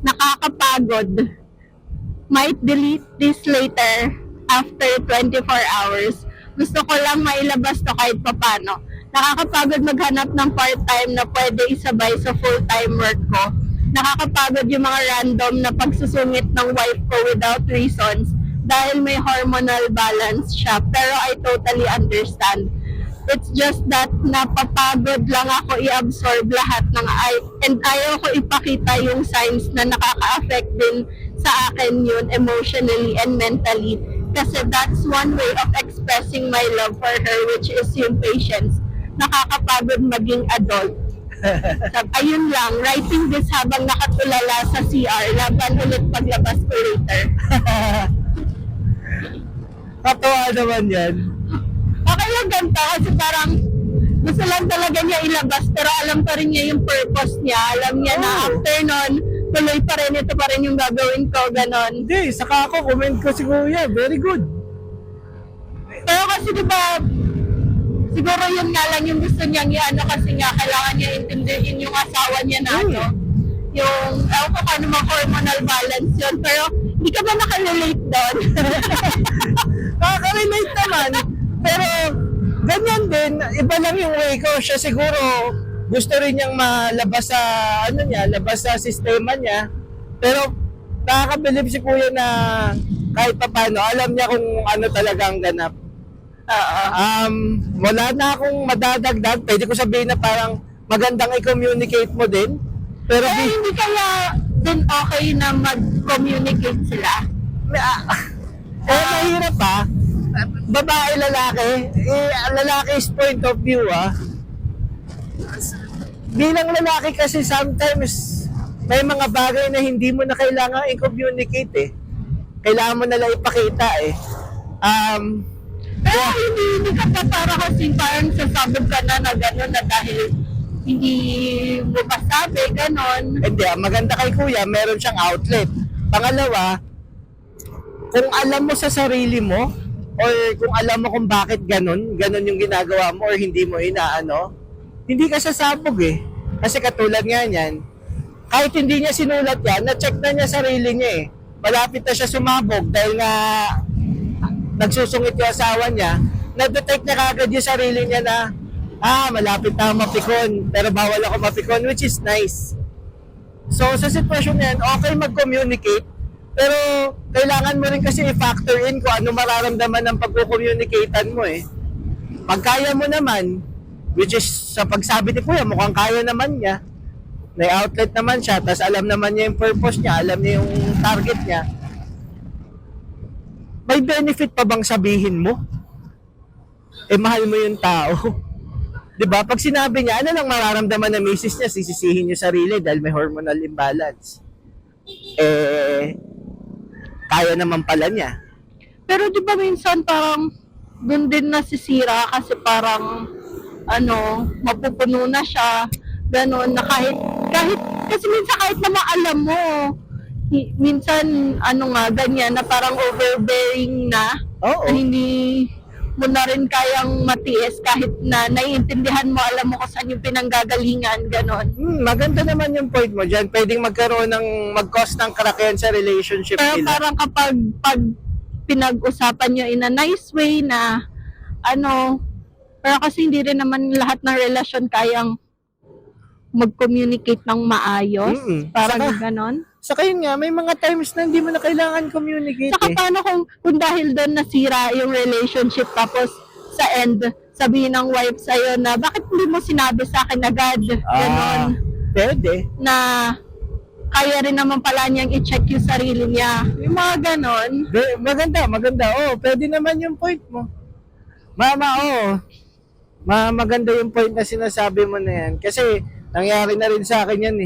nakakapagod. Might delete this later after 24 hours. Gusto ko lang mailabas to kahit papano. Nakakapagod maghanap ng part-time na pwede isabay sa full-time work ko. Nakakapagod yung mga random na pagsusungit ng wife ko without reasons dahil may hormonal balance siya. Pero I totally understand. It's just that napapagod lang ako i-absorb lahat and ayaw ko ipakita yung signs na nakaka-affect din sa akin yun emotionally and mentally. Kasi that's one way of expressing my love for her, which is yung patience. Nakakapagod maging adult. Ayun lang, writing this habang nakatulala sa CR, laban ulit paglabas ko later. Katawa naman yan. Okay lang ganito kasi parang gusto lang talaga niya ilabas pero alam pa rin niya yung purpose niya. Alam niya na after nun, tuloy pa rin, ito pa rin yung gagawin ko, ganon. Hindi, saka ako, comment ko si Kuya, very good. Pero kasi diba, siguro yun nga lang yung gusto niyang i-ano kasi nga kailangan niya intindihin yung asawa niya na ano. Yung, ewan ko paano hormonal balance yun. Pero hindi ka ba nakalelate doon? Nakaka-relate naman. Pero ganyan din, iba lang yung way ko. Siya siguro gusto rin niyang malabas sa labas sa sistema niya. Pero nakakabilib si Kuya na kahit paano, alam niya kung ano talaga ang ganap. Wala na akong madadagdag. Pwede ko sabihin na parang magandang i-communicate mo din. Pero hindi kaya din okay na mag-communicate sila? Mahirap pa. Babae, lalaki. Lalaki's point of view, Bilang lalaki kasi sometimes may mga bagay na hindi mo na kailangan i-communicate Kailangan mo na lang ipakita Pero hindi ka pa para kasi parang sasabog ka na gano'n na dahil hindi mo masabi, gano'n. Hindi, maganda kay Kuya, meron siyang outlet. Pangalawa, kung alam mo sa sarili mo, or kung alam mo kung bakit ganun yung ginagawa mo or hindi mo inaano, hindi ka sasabog Kasi katulad nga niyan, kahit hindi niya sinulat yan, na-check na niya sarili niya Malapit na siya sumabog dahil nga nagsusungit yung asawa niya, na-detect niya kagad yung sarili niya na malapit na mapikon, pero bawal ako mapikon, which is nice. So, sa sitwasyon na yan, okay mag-communicate, pero kailangan mo rin kasi i-factor in kung ano mararamdaman ng pagko-communicatean mo Pag kaya mo naman, which is sa pagsabi ni Kuya, mukhang kaya naman niya, may outlet naman siya, tapos alam naman niya yung purpose niya, alam niya yung target niya, may benefit pa bang sabihin mo? Mahal mo yung tao. 'Di ba? Pag sinabi niya, ano lang mararamdaman ng misis niya, sisisihin niya sarili dahil may hormonal imbalance. Kaya naman pala niya. Pero di ba minsan parang doon din nasisira kasi parang mapupuno na siya, gano'n, na kahit kasi minsan kahit naman alam mo, minsan ganyan na parang overbearing na, Oo. na hindi mo na rin kayang matiis kahit na naiintindihan mo, alam mo kung saan yung pinanggagalingan, gano'n. Maganda naman yung point mo dyan. Pwedeng mag-cause ng karakihan sa relationship Pero nila. parang kapag pinag-usapan nyo in a nice way na pero kasi hindi rin naman lahat ng relasyon kayang mag-communicate ng maayos. Parang ganon. Saka yun nga, may mga times na hindi mo na kailangan communicate Saka paano kung dahil doon nasira yung relationship tapos sa end, sabihin ng wife sa'yo na bakit hindi mo sinabi sa akin agad? Ganon. Pwede. Na kaya rin naman pala niyang i-check yung sarili niya. Yung mga ganon. Maganda. Pwede naman yung point mo. Mama, maganda yung point na sinasabi mo na yan. Kasi, nangyari na rin sa akin yan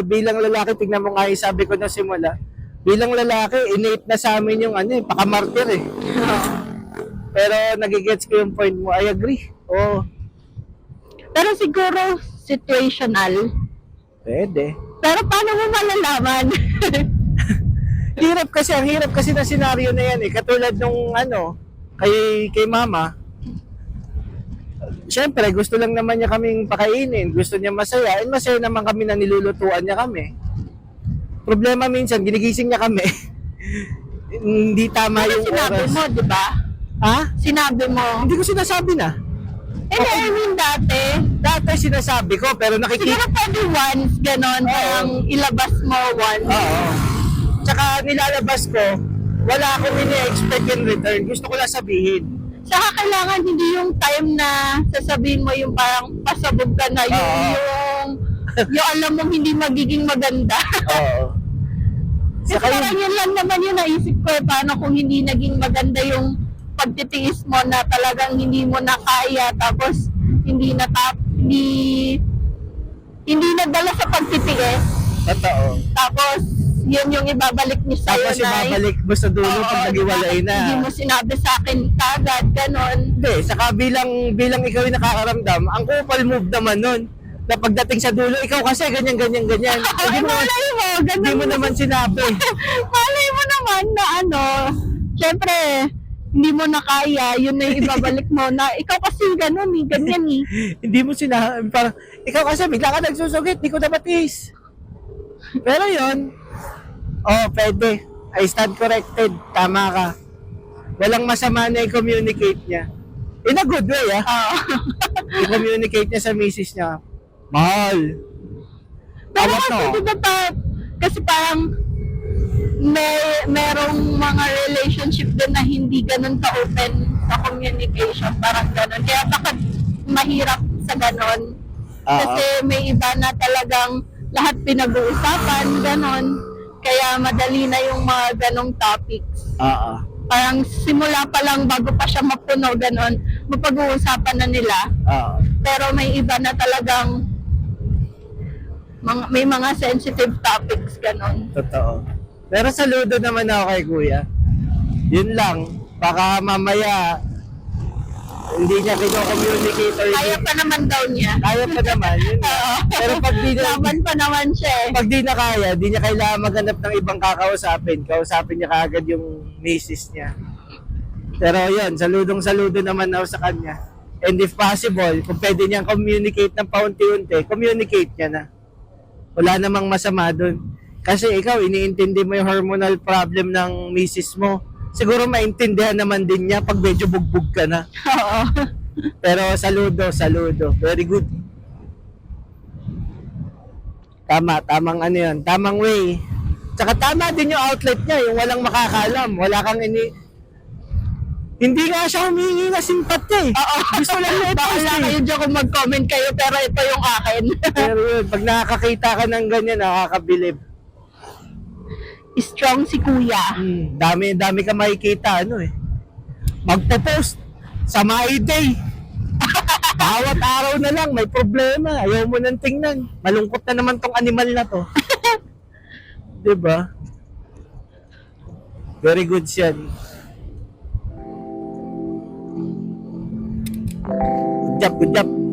bilang lalaki, tignan mo nga yung sabi ko na simula. Bilang lalaki, innate na sa amin yung pakamartir Pero nagigets ko yung point mo. I agree. Pero siguro, situational. Pwede. Pero paano mo malalaman? Ang hirap kasi na senaryo na yan Katulad nung kay mama. Siyempre, gusto lang naman niya kaming pakainin. Gusto niya masaya. Masaya naman kami na nilulutuan niya kami. Problema minsan, ginigising niya kami. Hindi tama Ano yung sinabi oras. mo, di ba? Ha? Sinabi mo. Hindi ko sinasabi na. I mean, dati, Dati sinasabi ko, pero nakikita. siguro pwede once, ganon, Oo. parang ilabas mo once. Oo. Tsaka nilalabas ko, wala akong ini-expect in return. Gusto ko lang sabihin. Saka kailangan hindi yung time na sasabihin mo yung parang pasabog ka na, yung alam mong hindi magiging maganda. Oo. Kasi Saka parang yun lang naman yung naisip ko, paano kung hindi naging maganda yung pagtitiis mo na talagang hindi mo na kaya, tapos hindi nadala sa pagtitiis, totoo. tapos yun yung ibabalik niyo sa'yo Tapos na ibabalik mo sa dulo pag nag-iwalay na. hindi mo sinabi sa akin kagad, ganon. Hindi, saka bilang ikaw yung nakakaramdam, ang kupal move naman nun, na pagdating sa dulo, ikaw kasi ganyan. Ay, malay mo, ganun. Hindi mo naman sinabi. Malay mo naman na ano, syempre, hindi mo na kaya, yun na yung ibabalik mo na, ikaw kasi ganun eh, ganyan eh. Hindi mo sinabi, parang, ikaw kasi bigla ka nagsusugit, di ko na matiis. Pero yun, pwede. I stand corrected. Tama ka. Walang masama na i-communicate niya. In a good way, Oo. I-communicate niya sa misis niya. Mahal. Pero Awat kasi na. diba kasi parang merong mga relationship din na hindi ganun ka-open sa communication, parang ganun. Kaya bakit mahirap sa ganun? Kasi may iba na talagang lahat pinag-uusapan, ganun. Kaya madali na yung mga ganong topics. Oo. Parang simula pa lang bago pa siya mapuno, ganun, mapag-uusapan na nila. Oo. Pero may iba na talagang may mga sensitive topics, ganun. Totoo. Pero saludo naman ako kay kuya. Yun lang. Baka mamaya hindi niya kino-communicate or Kaya pa naman daw niya. Kaya pa naman. Yun lang. Oo. Pero pag di na, Laban pa naman siya eh. pag di na kaya, di niya kailangan maghanap ng ibang kakausapin. Kausapin niya kaagad yung misis niya. Pero yun, saludong-saludo naman ako sa kanya. And if possible, kung pwede niyang communicate ng paunti-unti, communicate niya na. Wala namang masama dun. Kasi ikaw, iniintindi mo yung hormonal problem ng misis mo. Siguro maintindihan naman din niya pag medyo bugbog ka na. Oo. Pero saludo. Very good. Tamang ano yun, tamang way. Tsaka tama din yung outlet niya, yung walang makakalam. Wala kang hindi nga siya humingi na simpati. Oo. Gusto lang na Bahala kayo dyan kung mag-comment kayo, pero ito yung akin. Pero yun, pag nakakakita ka ng ganyan, nakakabilib. Strong si kuya. Dami ka makikita, magpo-post sa My Day. Bawat araw na lang, may problema. Ayaw mo nang tingnan. Malungkot na naman tong animal na to. Diba? Very good yan. Good job.